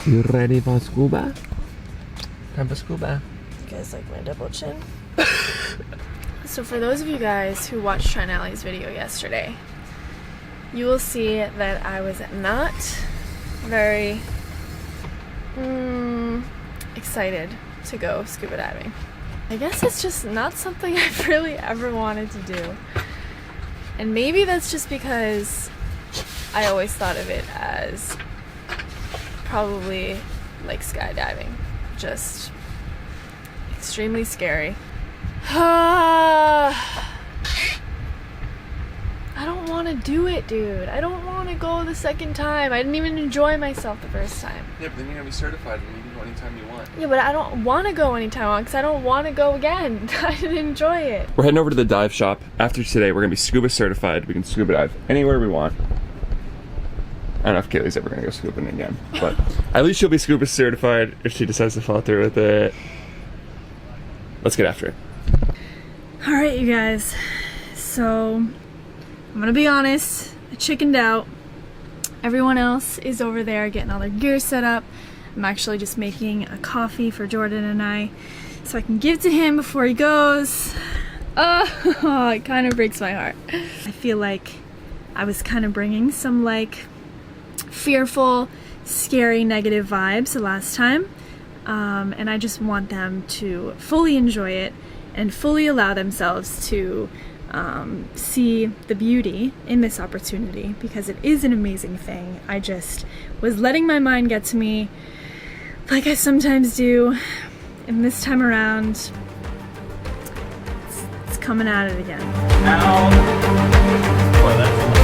You ready for scuba? Time for scuba. You guys like my double chin? So for those of you guys who watched Trinally's video yesterday, you will see that I was not very excited to go scuba diving. I guess it's just not something I've really ever wanted to do. And maybe that's just because I always thought of it as probably like skydiving. Just extremely scary. I don't want to do it, dude. I don't want to go the second time. I didn't even enjoy myself the first time. Yeah, but then you're gonna be certified and you can go anytime you want. Yeah, but I don't want to go anytime I want because I don't want to go again. I didn't enjoy it. We're heading over to the dive shop. After today, we're gonna be scuba certified. We can scuba dive anywhere we want. I don't know if Kaylee's ever gonna go scuba again, but at least she'll be scuba certified if she decides to follow through with it. Let's get after it. All right, you guys. So I'm gonna be honest, I chickened out. Everyone else is over there getting all their gear set up. I'm actually just making a coffee for Jordan and I so I can give to him before he goes. Oh, it kind of breaks my heart. I feel like I was kind of bringing some like fearful, scary, negative vibes the last time. And I just want them to fully enjoy it and fully allow themselves to see the beauty in this opportunity because it is an amazing thing. I just was letting my mind get to me like I sometimes do, and this time around it's coming at it again. Ow. Boy, that's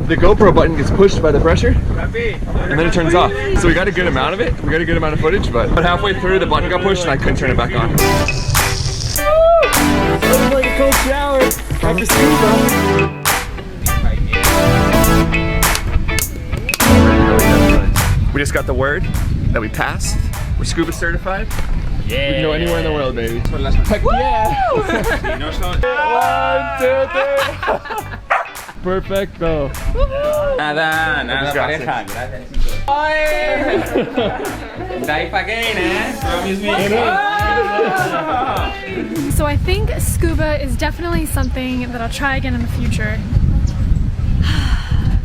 the GoPro button gets pushed by the pressure, and then it turns off. So we got a good amount of it. We got a good amount of footage, but halfway through the button got pushed and I couldn't turn it back on. That was like a cold shower after scuba. We just got the word that we passed. We're scuba certified. Yeah. We can go anywhere in the world, baby. Heck yeah! 1, 2, 3. Perfecto. Nada pareja, gracias. Dive again, eh? So I think scuba is definitely something that I'll try again in the future.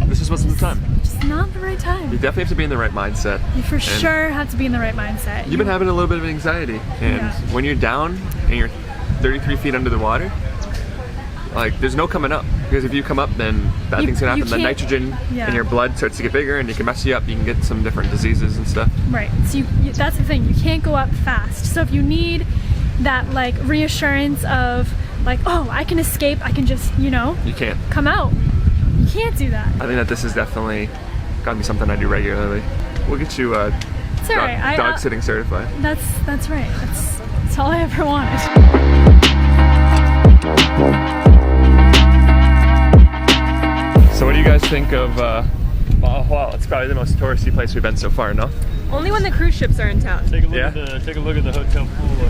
This just wasn't the time. Just not the right time. You definitely have to be in the right mindset. You for sure have to be in the right mindset. You've been having a little bit of anxiety, and when you're down and you're 33 feet under the water, like there's no coming up, because if you come up then bad things can happen. The nitrogen in your blood starts to get bigger and it can mess you up. You can get some different diseases and stuff. Right, so that's the thing, you can't go up fast. So if you need that like reassurance of like, oh, I can escape, I can just, you know, you can't come out. You can't do that. I think that this is definitely gotta be something I do regularly. We'll get you dog sitting certified. That's right. That's all I ever wanted. So what do you guys think of, well, it's probably the most touristy place we've been so far, no? Only when the cruise ships are in town. Take a look at the hotel pool.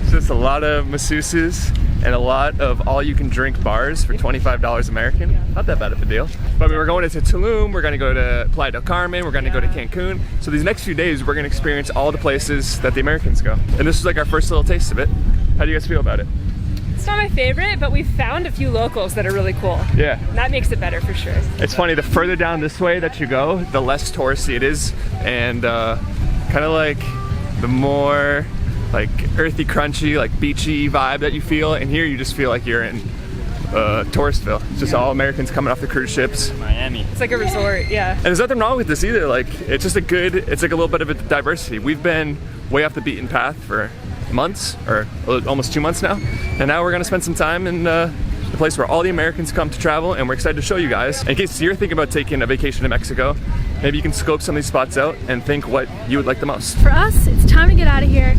It's just a lot of masseuses and a lot of all-you-can-drink bars for $25 American. Not that bad of a deal. But I mean, we're going into Tulum, we're going to go to Playa del Carmen, we're going to go to Cancun. So these next few days, we're going to experience all the places that the Americans go. And this is like our first little taste of it. How do you guys feel about it? It's not my favorite, but we've found a few locals that are really cool. Yeah. And that makes it better for sure. It's funny, the further down this way that you go, the less touristy it is, and kind of like the more like earthy, crunchy, like beachy vibe that you feel. And here you just feel like you're in Touristville. It's just all Americans coming off the cruise ships. Miami. It's like a resort, yeah. And there's nothing wrong with this either. Like, it's just it's like a little bit of a diversity. We've been way off the beaten path for months, or almost 2 months now. And now we're gonna spend some time in the place where all the Americans come to travel, and we're excited to show you guys. In case you're thinking about taking a vacation to Mexico, maybe you can scope some of these spots out and think what you would like the most. For us, it's time to get out of here.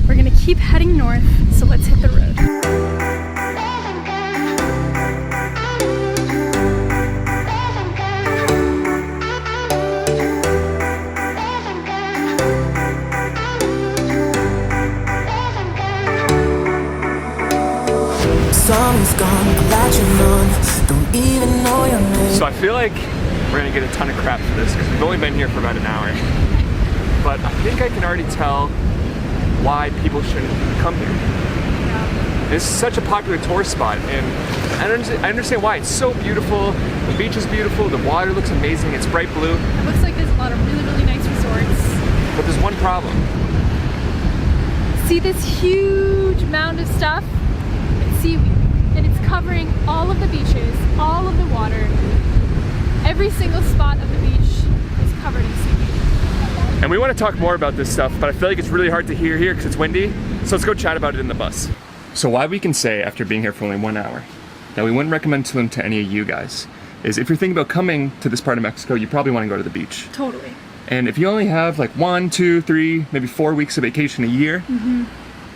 We're gonna keep heading north, so let's hit the road. So I feel like we're gonna get a ton of crap for this because we've only been here for about an hour. But I think I can already tell why people shouldn't come here. This is such a popular tourist spot, and I understand why. It's so beautiful. The beach is beautiful. The water looks amazing. It's bright blue. It looks like there's a lot of really, really nice resorts. But there's one problem. See this huge mound of stuff? It's seaweed. And it's covering all of the beaches, all of the water. Every single spot of the beach is covered in seaweed. And we want to talk more about this stuff, but I feel like it's really hard to hear here because it's windy. So let's go chat about it in the bus. So why we can say, after being here for only 1 hour, that we wouldn't recommend Tulum to any of you guys is if you're thinking about coming to this part of Mexico, you probably want to go to the beach. Totally. And if you only have like 1, 2, 3, maybe 4 weeks of vacation a year,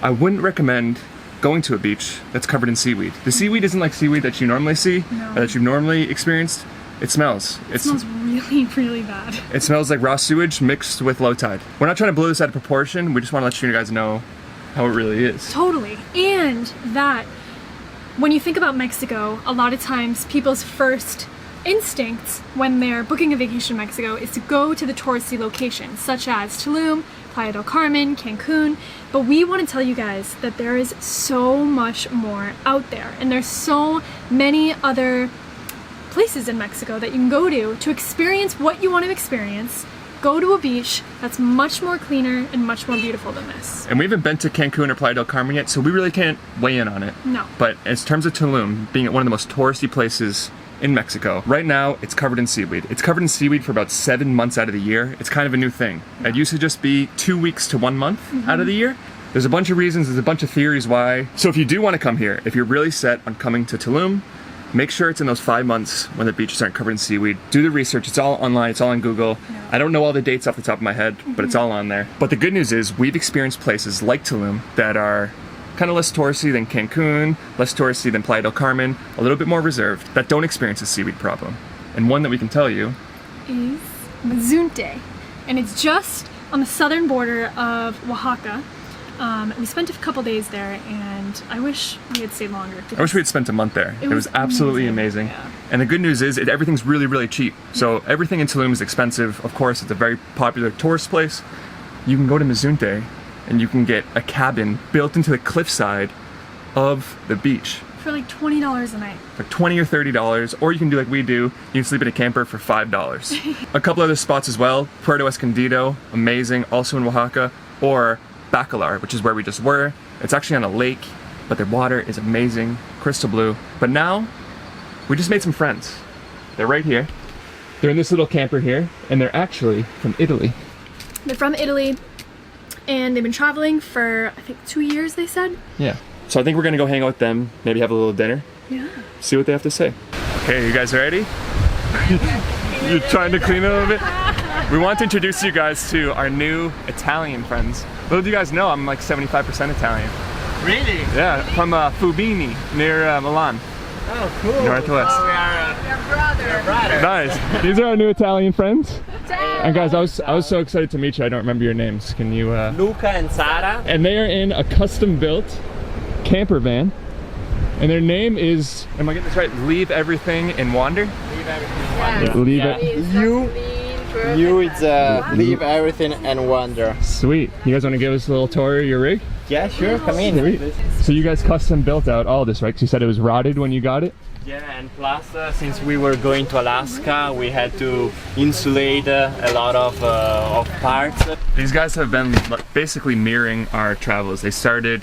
I wouldn't recommend going to a beach that's covered in seaweed. The seaweed isn't like seaweed that you normally see, or that you've normally experienced. It smells. It smells really, really bad. It smells like raw sewage mixed with low tide. We're not trying to blow this out of proportion. We just want to let you guys know how it really is. Totally. And that when you think about Mexico, a lot of times people's first instincts when they're booking a vacation in Mexico is to go to the touristy locations, such as Tulum, Playa del Carmen, Cancun. But we want to tell you guys that there is so much more out there, and there's so many other places in Mexico that you can go to experience what you want to experience. Go to a beach that's much more cleaner and much more beautiful than this. And we haven't been to Cancun or Playa del Carmen yet, so we really can't weigh in on it. No. But in terms of Tulum being one of the most touristy places in Mexico, right now it's covered in seaweed. It's covered in seaweed for about 7 months out of the year. It's kind of a new thing. It used to just be 2 weeks to 1 month out of the year. There's a bunch of reasons, there's a bunch of theories why. So if you do want to come here, if you're really set on coming to Tulum, make sure it's in those 5 months when the beaches aren't covered in seaweed. Do the research, it's all online, it's all on Google. I don't know all the dates off the top of my head, but it's all on there. But the good news is we've experienced places like Tulum that are kind of less touristy than Cancun, less touristy than Playa del Carmen, a little bit more reserved, that don't experience a seaweed problem. And one that we can tell you is Mazunte. And it's just on the southern border of Oaxaca. We spent a couple days there, and I wish we had stayed longer. I wish we had spent a month there. It was absolutely amazing. Yeah. And the good news is everything's really, really cheap. So everything in Tulum is expensive. Of course, it's a very popular tourist place. You can go to Mazunte and you can get a cabin built into the cliffside of the beach. For like $20 a night. For $20 or $30, or you can do like we do, you can sleep in a camper for $5. A couple other spots as well, Puerto Escondido, amazing, also in Oaxaca, or Bacalar, which is where we just were. It's actually on a lake, but the water is amazing, crystal blue. But now, we just made some friends. They're right here. They're in this little camper here, and they're actually from Italy. They're from Italy, and they've been traveling for, I think, 2 years, they said. Yeah. So I think we're gonna go hang out with them, maybe have a little dinner. Yeah. See what they have to say. Okay, you guys ready? You're trying to clean a little bit? We want to introduce you guys to our new Italian friends. Little do you guys know, I'm like 75% Italian. Really? Yeah, from Fubini, near Milan. Oh, cool. Northwest. Oh, we are brothers. Nice. These are our new Italian friends. And guys, I was so excited to meet you. I don't remember your names. Can you? Luca and Sara. And they are in a custom-built camper van. And their name is, am I getting this right? Leave everything and wander. Leave everything. Leave Yeah. it. You You it's leave everything and wander. Sweet. You guys want to give us a little tour of your rig? Yeah, sure. Come in. Sweet. So you guys custom built out all this, right? 'Cause you said it was rotted when you got it? Yeah, and plus since we were going to Alaska, we had to insulate a lot of parts. These guys have been basically mirroring our travels. They started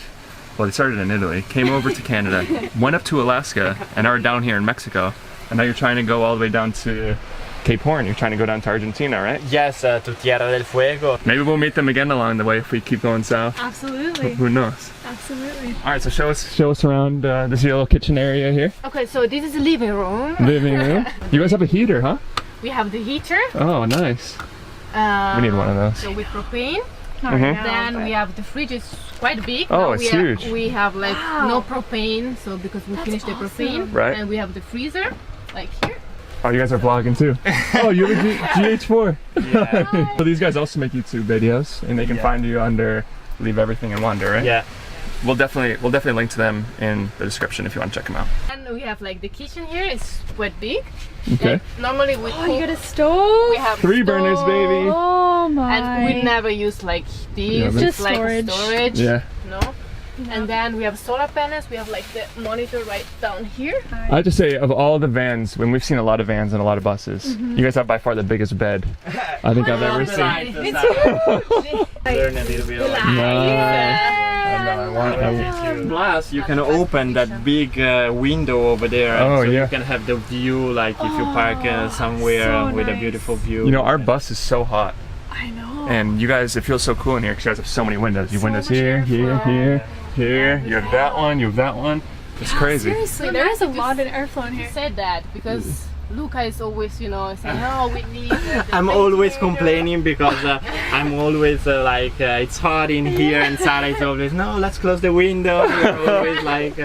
in Italy, came over to Canada, went up to Alaska, and are down here in Mexico. And now you're trying to go all the way down to Cape Horn. You're trying to go down to Argentina, right? Yes, to Tierra del Fuego. Maybe we'll meet them again along the way if we keep going south. Absolutely. Who knows? Absolutely. All right, so show us around this little kitchen area here. Okay, so this is the living room. Living room. You guys have a heater, huh? We have the heater. Oh, nice. We need one of those. So with propane. Mhm. Then we have the fridge is quite big. Oh, Now it's huge. We have like no propane, so because we finished the propane. Right. And we have the freezer, like here. Oh, you guys are vlogging too. Oh, you have a GH4. Yeah. So these guys also make YouTube videos, and they can find you under Leave Everything and Wander, right? Yeah. We'll definitely link to them in the description if you want to check them out. And we have like the kitchen here is quite big. Okay. Like, normally we Oh, you got a stove? we have 3 burners, stove, baby. Oh my. And we never use like Yeah, these. but- Just It's like storage. Yeah. No. And then we have solar panels. We have like the monitor right down here. I have to say, of all the vans, when we've seen a lot of vans and a lot of buses, you guys have by far the biggest bed I think I've ever seen. Learn a little bit. Plus, you can open that big window over there, Oh, so yeah. you can have the view. Like if you park somewhere so with a nice. beautiful view. You know, our bus is so hot. I know. And you guys, it feels so cool in here because you guys have so many windows. You have windows much here, here, airflow. here. You have that one, you have that one. It's crazy. Seriously, there is a lot of airflow in here. Said that because Luca is always, you know, saying, "No, we need." The I'm always ventilator." complaining because I'm always like it's hot in here, and Sarah is always no. Let's close the window. We're always like.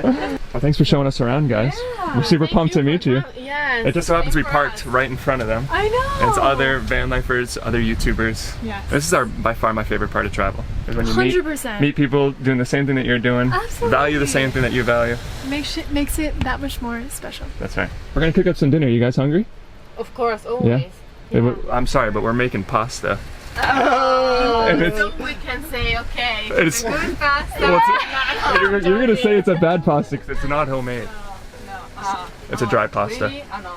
Well, thanks for showing us around, guys. We're super pumped to meet you. Yes. It just so happens we same for parked us. right in front of them. I know. And it's other van lifers, other YouTubers. Yes. This is by far my favorite part of travel. Is when you 100%. meet people doing the same thing that you're doing, Absolutely. value the same thing that you value. Makes it that much more special. That's right. We're gonna cook up some dinner. You guys hungry? Of course, always. I'm sorry, but we're making pasta. Oh, And it's- so we can say, okay, It's- we're good pasta. Well, not You're gonna homemade. say it's a bad pasta because it's not homemade. It's a dry pasta. Really? Oh, no.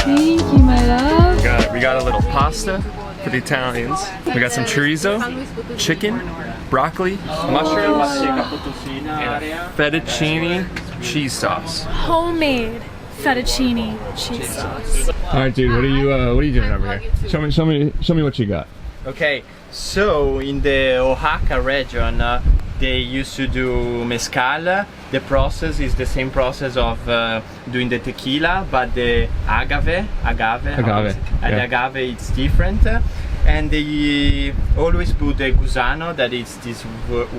Thank you, my love. We got a little pasta for the Italians. We got some chorizo, chicken, broccoli, mushrooms, and a fettuccine cheese sauce. Homemade fettuccine cheese sauce. All right, dude. What are you doing over here? Show me what you got. Okay, so in the Oaxaca region, they used to do mezcal. The process is the same process of doing the tequila, but the agave, yeah. it's different. And they always put the gusano, that is this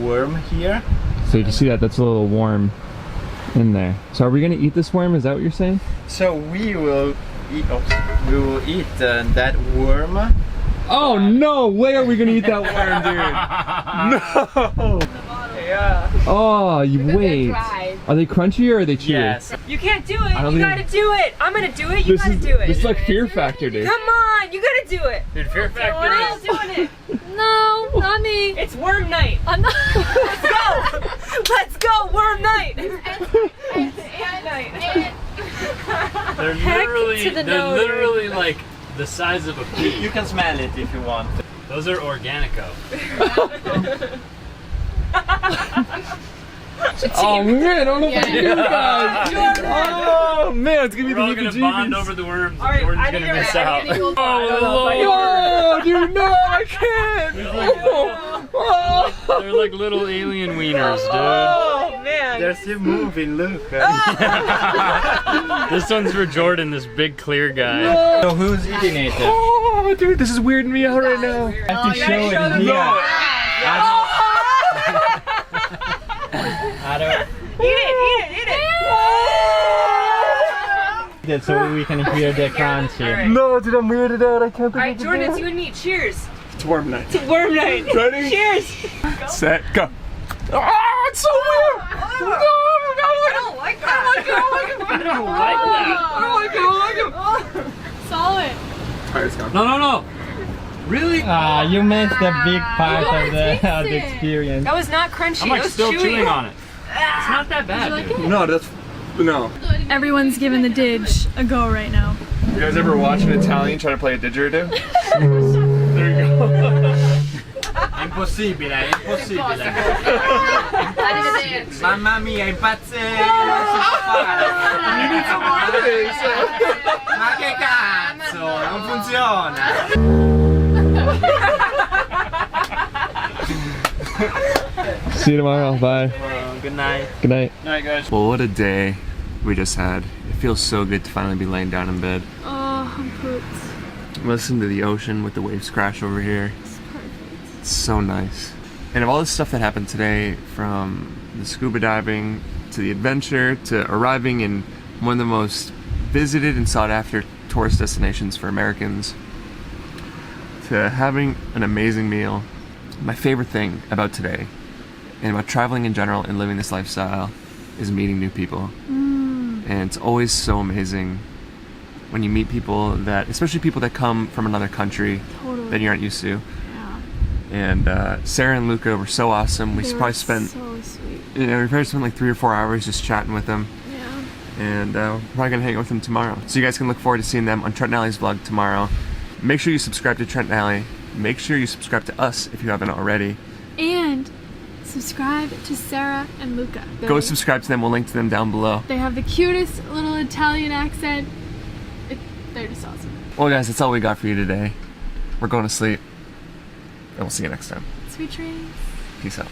worm here. So you can see that that's a little warm in there. So are we gonna eat this worm? Is that what you're saying? So we will eat that worm. Oh no! Way are we gonna eat that worm, dude? No! Yeah. Oh, you Because they're wait. dry. Are they crunchy or are they chewy? Yes. You can't do it. I don't You think- gotta do it. I'm gonna do it. You This gotta is do it. This is like Fear Factor, dude. Come on, you gotta do it. Dude, Fear We're all doing it. No, not me. It's worm night. I'm not. Let's go. Let's go. Worm night. They're Heck literally, to the they're no, literally like the size of a pea. You can smell it if you want. Those are organico. Oh man, I don't know if I can do it, guys. Oh man, it's gonna be We're all the gonna bond heebie-jeebies. over the worms. All right, Jordan's I need gonna to- miss I out. need to go- Oh, dude, no, I can't. They're like little alien wieners, dude. Oh man. They're still moving, look. This one's for Jordan, this big clear guy. So who's eating it? Oh, dude, this is weirding me out right now. I have to show it here. I don't. Eat it. Eat it. Eat it. so we can hear the crunchy. No, dude, I'm weirded out. I can't Alright, Jordan, it's you and me. Cheers. It's worm night. It's worm night. Ready? Cheers. Set, go. Ah, it's so weird. I don't like that. I don't like that. Solid. Alright, it's gone. No, no, no. Really? You missed the big part of the experience. That was not crunchy. I'm That like was still chewy. chewing on it. It's not that bad. Dude. No, that's no. Everyone's giving the didge a go right now. You guys ever watch an Italian try to play a didgeridoo? There you go. Impossibile, impossibile. Mamma mia, impazzire, non si può fare. You need some more of this. Ma che cazzo, non funziona. See you tomorrow. Bye. Good night. Good night. Alright, guys. Well, what a day we just had. It feels so good to finally be laying down in bed. Oh, I'm pooped. Listen to the ocean with the waves crash over here. It's perfect. It's so nice. And of all the stuff that happened today, from the scuba diving to the adventure to arriving in one of the most visited and sought after tourist destinations for Americans, to having an amazing meal, my favorite thing about today and about traveling in general and living this lifestyle is meeting new people. And it's always so amazing when you meet people that, especially people that come from another country that you aren't used to. Yeah. And Sarah and Luca were so awesome. We They probably were spent, so sweet. we probably spent like 3 or 4 hours just chatting with them. Yeah. And we're probably gonna hang out with them tomorrow. So you guys can look forward to seeing them on Trent and Alley's vlog tomorrow. Make sure you subscribe to Trent and Alley. Make sure you subscribe to us if you haven't already. And subscribe to Sarah and Luca. Go subscribe to them. We'll link to them down below. They have the cutest little Italian accent. They're just awesome. Well, guys, that's all we got for you today. We're going to sleep. And we'll see you next time. Sweet dreams. Peace out.